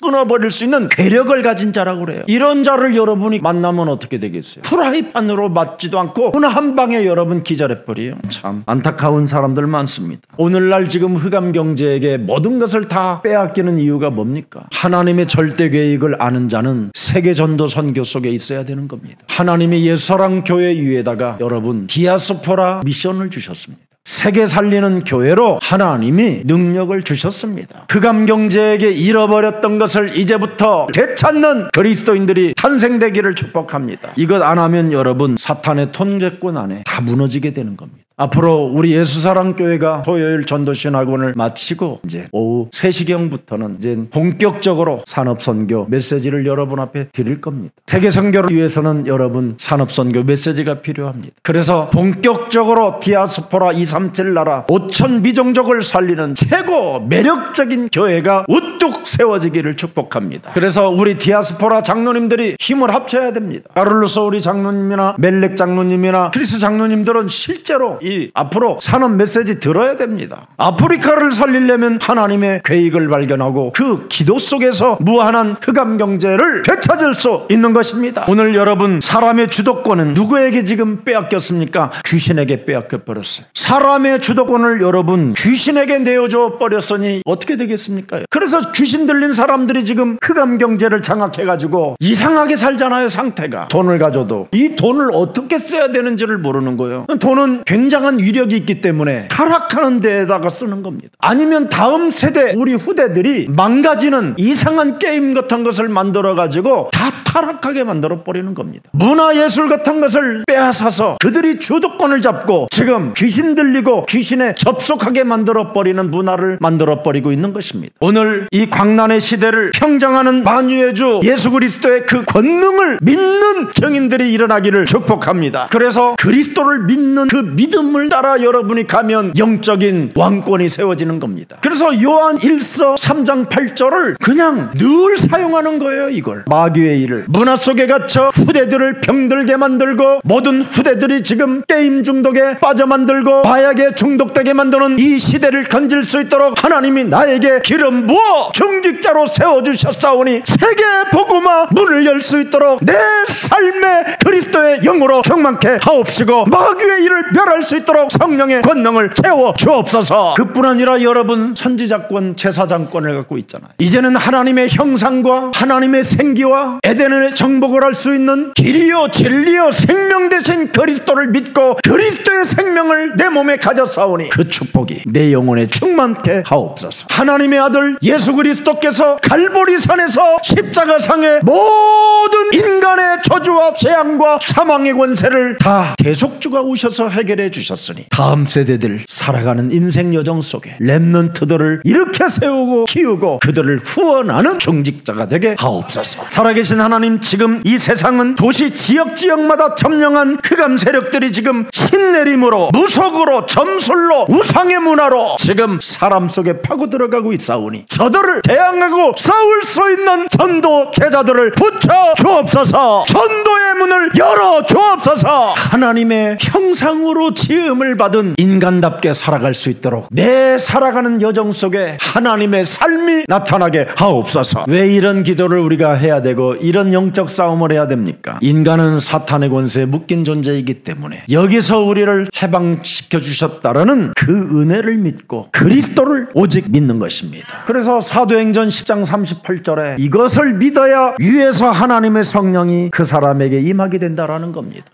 끊어버릴 수 있는 괴력을 가진 자라고 그래요. 이런 자를 여러분이 만나면 어떻게 되겠어요? 프라이팬으로 맞지도 않고 그냥 한 방에 여러분 기절해버려요. 참 안타까운 사람들 많습니다. 오늘날 지금 흑암 경제에게 모든 것을 다 빼앗기는 이유가 뭡니까? 하나님의 절대 계획을 아는 자는 세계 전도 선교 속에 있어야 되는 겁니다. 하나님이 예수사랑 교회 위에다가 여러분 디아스포라 미션을 주셨습니다. 세계 살리는 교회로 하나님이 능력을 주셨습니다. 흑암 경제에게 잃어버렸던 것을 이제부터 되찾는 그리스도인들이 탄생되기를 축복합니다. 이것 안 하면 여러분 사탄의 통제권 안에 다 무너지게 되는 겁니다. 앞으로 우리 예수사랑교회가 토요일 전도신학원을 마치고 이제 오후 3시경부터는 이제 본격적으로 산업선교 메시지를 여러분 앞에 드릴 겁니다. 세계선교를 위해서는 여러분 산업선교 메시지가 필요합니다. 그래서 본격적으로 디아스포라 237 나라 5천 미종족을 살리는 최고 매력적인 교회가 우뚝 세워지기를 축복합니다. 그래서 우리 디아스포라 장로님들이 힘을 합쳐야 됩니다. 까를로스 우리 장로님이나 멜렉 장로님이나 크리스 장로님들은 실제로 이 앞으로 산업 메시지 들어야 됩니다. 아프리카를 살리려면 하나님의 계획을 발견하고 그 기도 속에서 무한한 흑암 경제를 되찾을 수 있는 것입니다. 오늘 여러분 사람의 주도권은 누구에게 지금 빼앗겼습니까? 귀신에게 빼앗겨 버렸어요. 사람의 주도권을 여러분 귀신에게 내어줘 버렸으니 어떻게 되겠습니까? 그래서 귀신 들린 사람들이 지금 흑암 경제를 장악해가지고 이상하게 살잖아요. 상태가 돈을 가져도 이 돈을 어떻게 써야 되는지를 모르는 거예요. 돈은 굉장한 위력이 있기 때문에 타락하는 데에다가 쓰는 겁니다. 아니면 다음 세대 우리 후대들이 망가지는 이상한 게임 같은 것을 만들어가지고 다 타락하게 만들어버리는 겁니다. 문화예술 같은 것을 빼앗아서 그들이 주도권을 잡고 지금 귀신 들리고 귀신에 접속하게 만들어버리는 문화를 만들어버리고 있는 것입니다. 오늘 이 광란의 시대를 평정하는 만유의 주 예수 그리스도의 그 권능을 믿는 증인들이 일어나기를 축복합니다. 그래서 그리스도를 믿는 그 믿음 흐름을 따라 여러분이 가면 영적인 왕권이 세워지는 겁니다. 그래서 요한 1서 3장 8절을 그냥 늘 사용하는 거예요. 이걸 마귀의 일을 문화 속에 갇혀 후대들을 병들게 만들고 모든 후대들이 지금 게임 중독에 빠져 만들고 마약에 중독되게 만드는 이 시대를 건질 수 있도록 하나님이 나에게 기름 부어 중직자로 세워주셨사오니 세계 복음화 문을 열 수 있도록 내 삶의 그리스도의 영으로 충만케 하옵시고 마귀의 일을 멸할 수 있도록 성령의 권능을 채워 주옵소서. 그뿐 아니라 여러분 선지자권 제사장권을 갖고 있잖아요. 이제는 하나님의 형상과 하나님의 생기와 에덴의 정복을 할 수 있는 길이요 진리요 생명 되신 그리스도를 믿고 그리스도의 생명을 내 몸에 가졌사오니 그 축복이 내 영혼에 충만케 하옵소서. 하나님의 아들 예수 그리스도께서 갈보리산에서 십자가상의 모든 인간의 저주와 재앙과 사망의 권세를 다 계속주가 오셔서 해결해 주셨으니 다음 세대들 살아가는 인생 여정 속에 렘넌트들을 일으켜 세우고 키우고 그들을 후원하는 중직자가 되게 하옵소서. 살아계신 하나님, 지금 이 세상은 도시 지역마다 점령한 흑암 세력들이 지금 신내림으로 무속으로 점술로 우상의 문화로 지금 사람 속에 파고 들어가고 있사오니 저들을 대항하고 싸울 수 있는 전도 제자들을 붙여 주옵소서. 전도의 문을 열어 주옵소서. 하나님의 형상으로 지음을 받은 인간답게 살아갈 수 있도록 내 살아가는 여정 속에 하나님의 삶이 나타나게 하옵소서. 왜 이런 기도를 우리가 해야 되고 이런 영적 싸움을 해야 됩니까? 인간은 사탄의 권세에 묶인 존재이기 때문에 여기서 우리를 해방시켜 주셨다라는 그 은혜를 믿고 그리스도를 오직 믿는 것입니다. 그래서 사도행전 10장 38절에 이것을 믿어야 위에서 하나님의 성령이 그 사람에게 임하게 된다라는 겁니다.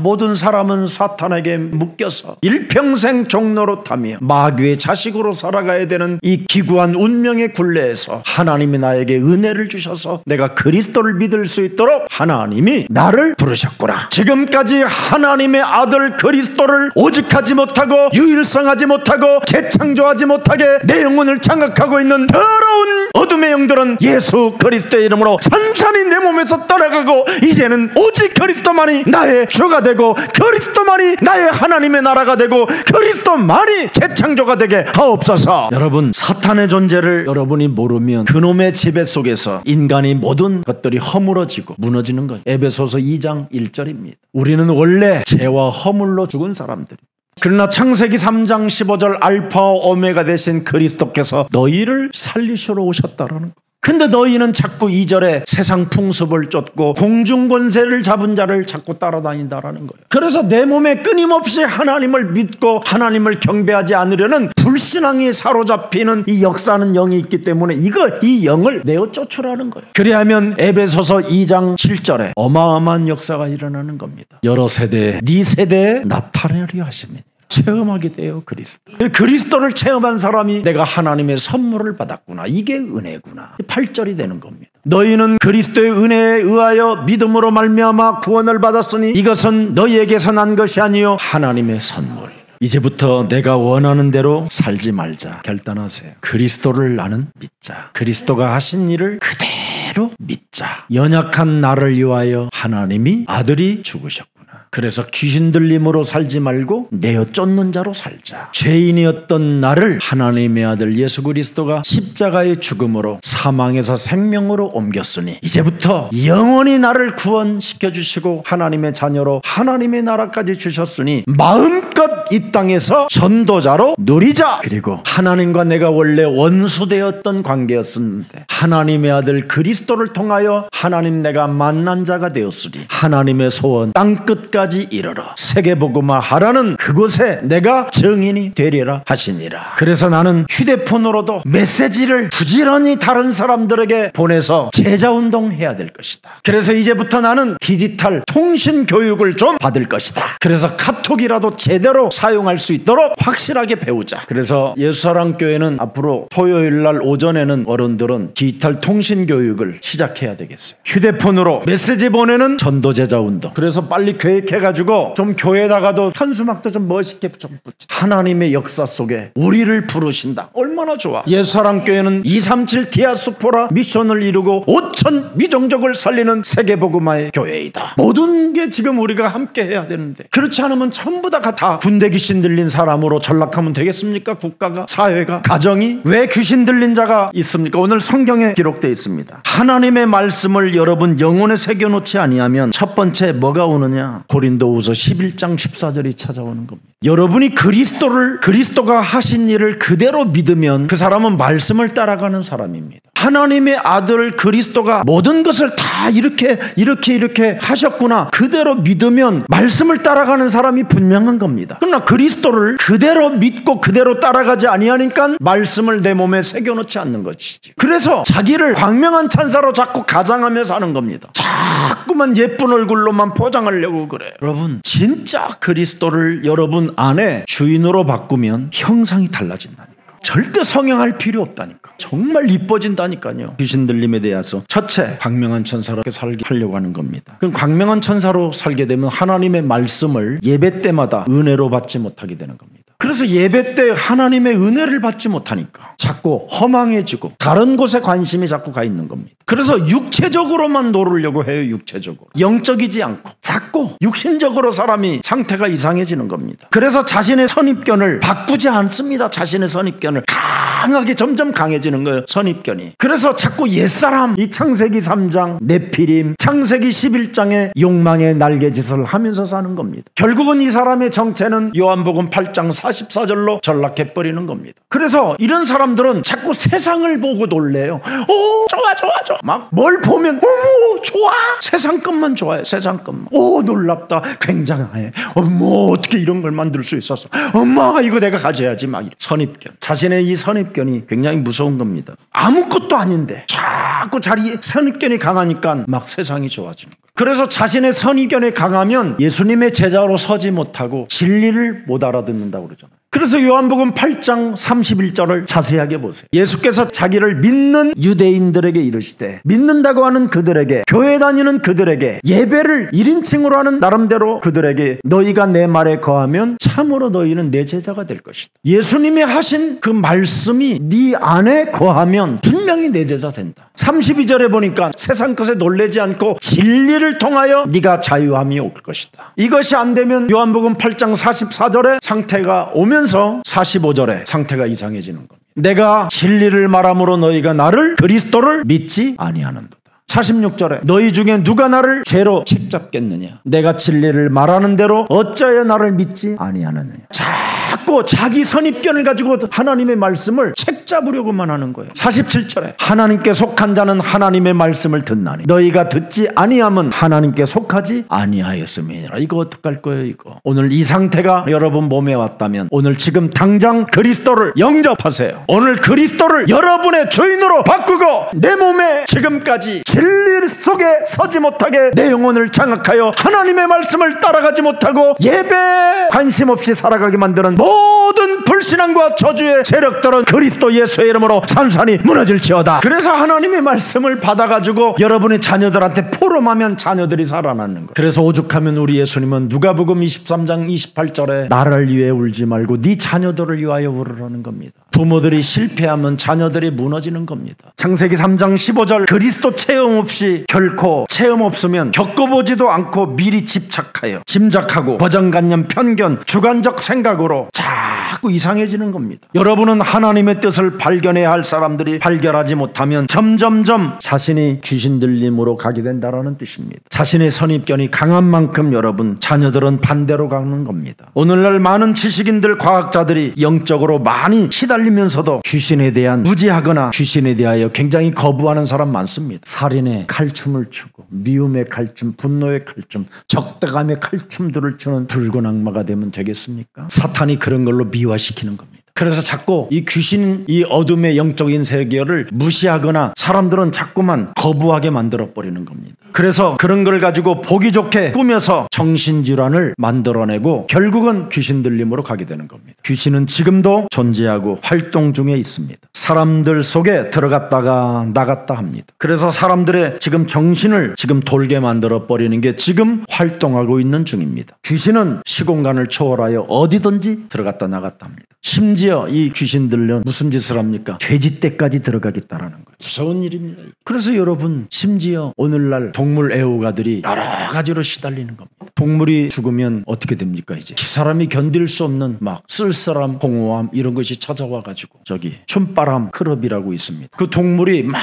모든 사람은 사탄에게 묶여서 일평생 종노릇하며 마귀의 자식으로 살아가야 되는 이 기구한 운명의 굴레에서 하나님이 나에게 은혜를 주셔서 내가 그리스도를 믿을 수 있도록 하나님이 나를 부르셨구나. 지금까지 하나님의 아들 그리스도를 오직하지 못하고 유일성하지 못하고 재창조하지 못하게 내 영혼을 장악하고 있는 더러운 어둠의 영들은 예수 그리스도의 이름으로 산산이 내 몸에서 떠나가고 이제는 오직 그리스도만이 나의 주가 되고 그리스도만이 나의 하나님의 나라가 되고 그리스도만이 재창조가 되게 하옵소서. 여러분, 사탄의 존재를 여러분이 모르면 그놈의 지배 속에서 인간이 모든 것들이 허물어지고 무너지는 것. 에베소서 2장 1절입니다. 우리는 원래 죄와 허물로 죽은 사람들입니다. 그러나 창세기 3장 15절 알파와 오메가 되신 그리스도께서 너희를 살리시러 오셨다라는 것. 근데 너희는 자꾸 2절에 세상 풍습을 쫓고 공중권세를 잡은 자를 자꾸 따라다닌다라는 거예요. 그래서 내 몸에 끊임없이 하나님을 믿고 하나님을 경배하지 않으려는 불신앙이 사로잡히는 이 역사하는 영이 있기 때문에 이 영을 내어 쫓으라는 거예요. 그리하면 에베소서 2장 7절에 어마어마한 역사가 일어나는 겁니다. 여러 세대에 네 세대에 나타내려 하십니다. 체험하게 돼요. 그리스도를 체험한 사람이 내가 하나님의 선물을 받았구나, 이게 은혜구나, 8절이 되는 겁니다. 너희는 그리스도의 은혜에 의하여 믿음으로 말미암아 구원을 받았으니 이것은 너희에게서 난 것이 아니요 하나님의 선물. 이제부터 내가 원하는 대로 살지 말자 결단하세요. 그리스도를 나는 믿자. 그리스도가 하신 일을 그대로 믿자. 연약한 나를 위하여 하나님이 아들이 죽으셨고 그래서 귀신 들림으로 살지 말고 내어 쫓는 자로 살자. 죄인이었던 나를 하나님의 아들 예수 그리스도가 십자가의 죽음으로 사망에서 생명으로 옮겼으니 이제부터 영원히 나를 구원시켜 주시고 하나님의 자녀로 하나님의 나라까지 주셨으니 마음껏 이 땅에서 전도자로 누리자. 그리고 하나님과 내가 원래 원수되었던 관계였었는데 하나님의 아들 그리스도를 통하여 하나님 내가 만난 자가 되었으니 하나님의 소원 땅끝까지 이르러 세계복음화 하라는 그곳에 내가 증인이 되리라 하시니라. 그래서 나는 휴대폰으로도 메시지를 부지런히 다른 사람들에게 보내서 제자운동 해야 될 것이다. 그래서 이제부터 나는 디지털 통신 교육을 좀 받을 것이다. 그래서 카톡이라도 제대로 사용할 수 있도록 확실하게 배우자. 그래서 예수사랑교회는 앞으로 토요일날 오전에는 어른들은 디지털 통신 교육을 시작해야 되겠어요. 휴대폰으로 메시지 보내는 전도제자 운동. 그래서 빨리 계획해 고백해가지고 좀 교회에다가도 현수막도 좀 멋있게 좀 붙여. 하나님의 역사 속에 우리를 부르신다. 얼마나 좋아. 예수사랑교회는 237 디아스포라 미션을 이루고 5천 미종족을 살리는 세계복음화의 교회이다. 모든 게 지금 우리가 함께 해야 되는데, 그렇지 않으면 전부 다 군대 귀신 들린 사람으로 전락하면 되겠습니까? 국가가, 사회가, 가정이. 왜 귀신 들린 자가 있습니까? 오늘 성경에 기록되어 있습니다. 하나님의 말씀을 여러분 영혼에 새겨놓지 아니하면 첫 번째 뭐가 오느냐? 고린도후서 11장 14절이 찾아오는 겁니다. 여러분이 그리스도가 하신 일을 그대로 믿으면 그 사람은 말씀을 따라가는 사람입니다. 하나님의 아들 그리스도가 모든 것을 다 이렇게 하셨구나, 그대로 믿으면 말씀을 따라가는 사람이 분명한 겁니다. 그러나 그리스도를 그대로 믿고 그대로 따라가지 아니하니까 말씀을 내 몸에 새겨놓지 않는 것이지. 그래서 자기를 광명한 찬사로 자꾸 가장하며 사는 겁니다. 자꾸만 예쁜 얼굴로만 포장하려고 그래. 여러분, 진짜 그리스도를 여러분 안에 주인으로 바꾸면 형상이 달라진다니까. 절대 성형할 필요 없다니까. 정말 이뻐진다니까요. 귀신 들림에 대해서 첫째, 광명한 천사로 살게 하려고 하는 겁니다. 그럼 광명한 천사로 살게 되면 하나님의 말씀을 예배 때마다 은혜로 받지 못하게 되는 겁니다. 그래서 예배 때 하나님의 은혜를 받지 못하니까 자꾸 허망해지고 다른 곳에 관심이 자꾸 가 있는 겁니다. 그래서 육체적으로만 노르려고 해요. 육체적으로. 영적이지 않고 자꾸 육신적으로 사람이 상태가 이상해지는 겁니다. 그래서 자신의 선입견을 바꾸지 않습니다. 자신의 선입견을 강하게 점점 강해지는 거예요. 선입견이. 그래서 자꾸 옛사람, 이 창세기 3장 네피림, 창세기 11장의 욕망의 날개짓을 하면서 사는 겁니다. 결국은 이 사람의 정체는 요한복음 8장 44절로 전락해버리는 겁니다. 그래서 이런 사람들은 자꾸 세상을 보고 놀래요. 오, 좋아. 막 뭘 보면 오, 좋아. 세상 것만 좋아해. 세상 것만. 오, 놀랍다. 굉장해. 어머, 어떻게 이런 걸 만들 수 있었어. 엄마, 이거 내가 가져야지. 막 선입견. 자신의 이 선입견이 굉장히 무서운 겁니다. 아무것도 아닌데 자꾸 자기 선입견이 강하니까 막 세상이 좋아지는 거예요. 그래서 자신의 선입견이 강하면 예수님의 제자로 서지 못하고 진리를 못 알아듣는다고 그러잖아요. 그래서 요한복음 8장 31절을 자세하게 보세요. 예수께서 자기를 믿는 유대인들에게 이르시되, 믿는다고 하는 그들에게, 교회 다니는 그들에게, 예배를 1인칭으로 하는 나름대로 그들에게, 너희가 내 말에 거하면 참으로 너희는 내 제자가 될 것이다. 예수님이 하신 그 말씀이 네 안에 거하면 분명히 내 제자 된다. 32절에 보니까 세상 것에 놀라지 않고 진리를 통하여 네가 자유함이 올 것이다. 이것이 안 되면 요한복음 8장 44절에 상태가 오면서 45절에 상태가 이상해지는 겁니다. 내가 진리를 말함으로 너희가 나를, 그리스도를 믿지 아니하는도다. 46절에 너희 중에 누가 나를 죄로 책잡겠느냐. 내가 진리를 말하는 대로 어찌하여 나를 믿지 아니하느냐. 자꾸 자기 선입견을 가지고 하나님의 말씀을 책잡으려고만 하는 거예요. 47절에 하나님께 속한 자는 하나님의 말씀을 듣나니 너희가 듣지 아니함은 하나님께 속하지 아니하였음이니라. 이거 어떡할 거예요 이거. 오늘 이 상태가 여러분 몸에 왔다면 오늘 지금 당장 그리스도를 영접하세요. 오늘 그리스도를 여러분의 주인으로 바꾸고 내 몸에 지금까지 진리 속에 서지 못하게 내 영혼을 장악하여 하나님의 말씀을 따라가지 못하고 예배에 관심 없이 살아가게 만드는 모든 불신앙과 저주의 세력들은 그리스도 예수의 이름으로 산산이 무너질지어다. 그래서 하나님의 말씀을 받아가지고 여러분의 자녀들한테 포럼하면 자녀들이 살아나는 거예요. 그래서 오죽하면 우리 예수님은 누가복음 23장 28절에 나를 위해 울지 말고 네 자녀들을 위하여 울으라는 겁니다. 부모들이 실패하면 자녀들이 무너지는 겁니다. 창세기 3장 15절 그리스도 체험 없이 결코 체험 없으면 겪어보지도 않고 미리 짐작하고 고정관념, 편견, 주관적 생각으로 자꾸 이상해지는 겁니다. 여러분은 하나님의 뜻을 발견해야 할 사람들이 발견하지 못하면 점점점 자신이 귀신 들림으로 가게 된다는 뜻입니다. 자신의 선입견이 강한 만큼 여러분 자녀들은 반대로 가는 겁니다. 오늘날 많은 지식인들, 과학자들이 영적으로 많이 시달리면서도 귀신에 대한 무지하거나 귀신에 대하여 굉장히 거부하는 사람 많습니다. 살인의 칼춤을 추고 미움의 칼춤, 분노의 칼춤, 적대감의 칼춤들을 추는 붉은 악마가 되면 되겠습니까? 사탄이 그런 걸로 미화시키는 겁니다. 그래서 자꾸 이 귀신, 이 어둠의 영적인 세계를 무시하거나 사람들은 자꾸만 거부하게 만들어버리는 겁니다. 그래서 그런 걸 가지고 보기 좋게 꾸며서 정신질환을 만들어내고 결국은 귀신 들림으로 가게 되는 겁니다. 귀신은 지금도 존재하고 활동 중에 있습니다. 사람들 속에 들어갔다가 나갔다 합니다. 그래서 사람들의 지금 정신을 지금 돌게 만들어버리는 게 지금 활동하고 있는 중입니다. 귀신은 시공간을 초월하여 어디든지 들어갔다 나갔다 합니다. 심지어 이 귀신들은 무슨 짓을 합니까? 돼지떼까지 들어가겠다라는 거예요. 무서운 일입니다. 그래서 여러분, 심지어 오늘날 동물 애호가들이 여러 가지로 시달리는 겁니다. 동물이 죽으면 어떻게 됩니까? 이제 사람이 견딜 수 없는 막 쓸쓸함, 공허함 이런 것이 찾아와가지고 저기 춤바람 클럽이라고 있습니다. 그 동물이 막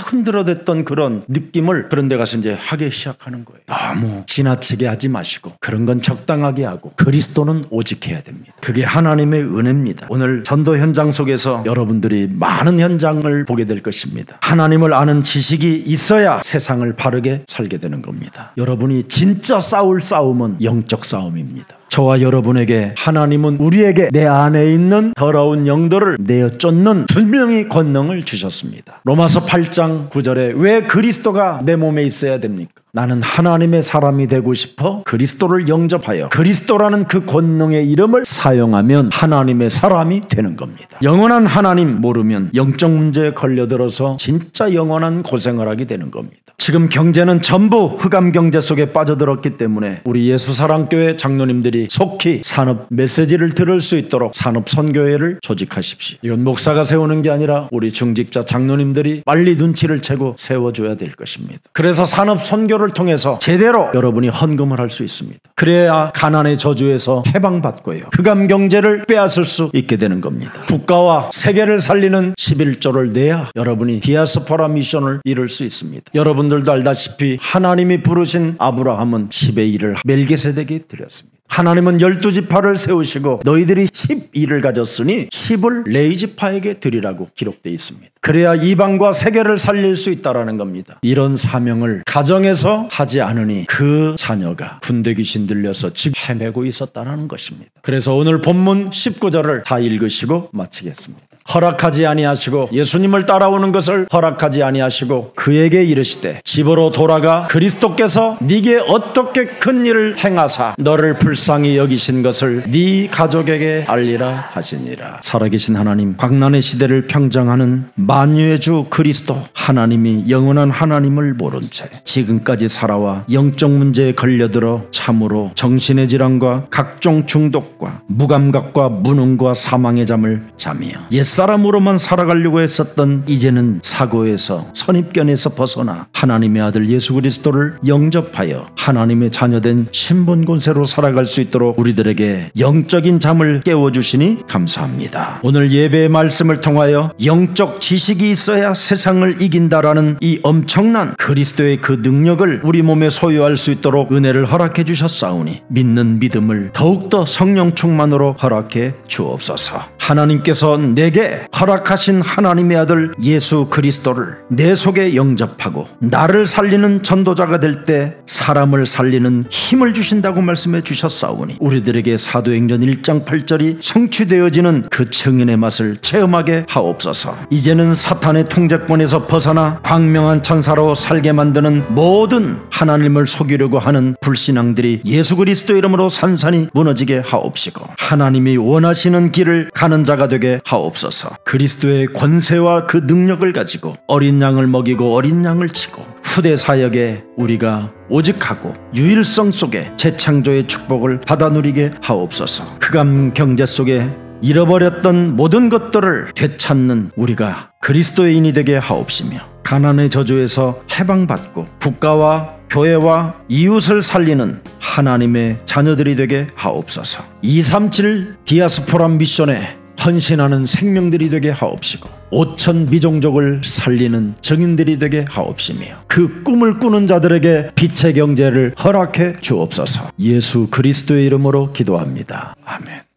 흔들어댔던 그런 느낌을 그런 데 가서 이제 하기 시작하는 거예요. 너무 지나치게 하지 마시고 그런 건 적당하게 하고 그리스도는 오직해야 됩니다. 그게 하나님의 은혜입니다. 오늘 전도 현장 속에서 여러분들이 많은 현장을 보게 될 것입니다. 하나님을 아는 지식이 있어야 세상을 바르게 살게 되는 겁니다. 여러분이 진짜 싸울 싸움은 영적 싸움입니다. 저와 여러분에게 하나님은 우리에게 내 안에 있는 더러운 영들을 내어 쫓는 분명히 권능을 주셨습니다. 로마서 8장 9절에 왜 그리스도가 내 몸에 있어야 됩니까? 나는 하나님의 사람이 되고 싶어 그리스도를 영접하여 그리스도라는 그 권능의 이름을 사용하면 하나님의 사람이 되는 겁니다. 영원한 하나님 모르면 영적 문제에 걸려들어서 진짜 영원한 고생을 하게 되는 겁니다. 지금 경제는 전부 흑암 경제 속에 빠져들었기 때문에 우리 예수사랑교회 장로님들이 속히 산업 메시지를 들을 수 있도록 산업 선교회를 조직하십시오. 이건 목사가 세우는 게 아니라 우리 중직자 장로님들이 빨리 눈치를 채고 세워줘야 될 것입니다. 그래서 산업 선교를 통해서 제대로 여러분이 헌금을 할 수 있습니다. 그래야 가난의 저주에서 해방받고요. 흑암 경제를 빼앗을 수 있게 되는 겁니다. 국가와 세계를 살리는 11조를 내야 여러분이 디아스포라 미션을 이룰 수 있습니다. 여러분들도 알다시피 하나님이 부르신 아브라함은 10의 1을 멜기세덱에게 드렸습니다. 하나님은 12지파를 세우시고 너희들이 12를 가졌으니 10을 레위지파에게 드리라고 기록되어 있습니다. 그래야 이방과 세계를 살릴 수 있다는 겁니다. 이런 사명을 가정에서 하지 않으니 그 자녀가 군대 귀신 들려서 지금 헤매고 있었다는 것입니다. 그래서 오늘 본문 19절을 다 읽으시고 마치겠습니다. 허락하지 아니하시고 예수님을 따라오는 것을 허락하지 아니하시고 그에게 이르시되 집으로 돌아가 그리스도께서 네게 어떻게 큰 일을 행하사 너를 불쌍히 여기신 것을 네 가족에게 알리라 하시니라. 살아계신 하나님, 광난의 시대를 평정하는 만유의 주 그리스도, 하나님이 영원한 하나님을 모른 채 지금까지 살아와 영적 문제에 걸려들어 참으로 정신의 질환과 각종 중독과 무감각과 무능과 사망의 잠을 자며 옛사람으로만 살아가려고 했었던 이제는 사고에서 선입견에서 벗어나 하나님의 아들 예수 그리스도를 영접하여 하나님의 자녀된 신분권세로 살아갈 수 있도록 우리들에게 영적인 잠을 깨워주시니 감사합니다. 오늘 예배의 말씀을 통하여 영적 지식이 있어야 세상을 이긴다라는 이 엄청난 그리스도의 그 능력을 우리 몸에 소유할 수 있도록 은혜를 허락해 주셨사오니 믿는 믿음을 더욱더 성령 충만으로 허락해 주옵소서. 하나님께서 내게 허락하신 하나님의 아들 예수 그리스도를 내 속에 영접하고 나를 살리는 전도자가 될 때 사람을 살리는 힘을 주신다고 말씀해 주셨사오니 우리들에게 사도행전 1장 8절이 성취되어지는 그 증인의 맛을 체험하게 하옵소서. 이제는 사탄의 통제권에서 벗어나 광명한 천사로 살게 만드는 모든 하나님을 속이려고 하는 불신앙들이 예수 그리스도 이름으로 산산이 무너지게 하옵시고 하나님이 원하시는 길을 가는 자가 되게 하옵소서. 그리스도의 권세와 그 능력을 가지고 어린 양을 먹이고 어린 양을 치고 후대 사역에 우리가 오직하고 유일성 속에 재창조의 축복을 받아 누리게 하옵소서. 흑암 경제 속에 잃어버렸던 모든 것들을 되찾는 우리가 그리스도인이 되게 하옵시며 가난의 저주에서 해방받고 국가와 교회와 이웃을 살리는 하나님의 자녀들이 되게 하옵소서. 237 디아스포라 미션에 헌신하는 생명들이 되게 하옵시고 5천 미종족을 살리는 증인들이 되게 하옵시며 그 꿈을 꾸는 자들에게 빛의 경제를 허락해 주옵소서. 예수 그리스도의 이름으로 기도합니다. 아멘.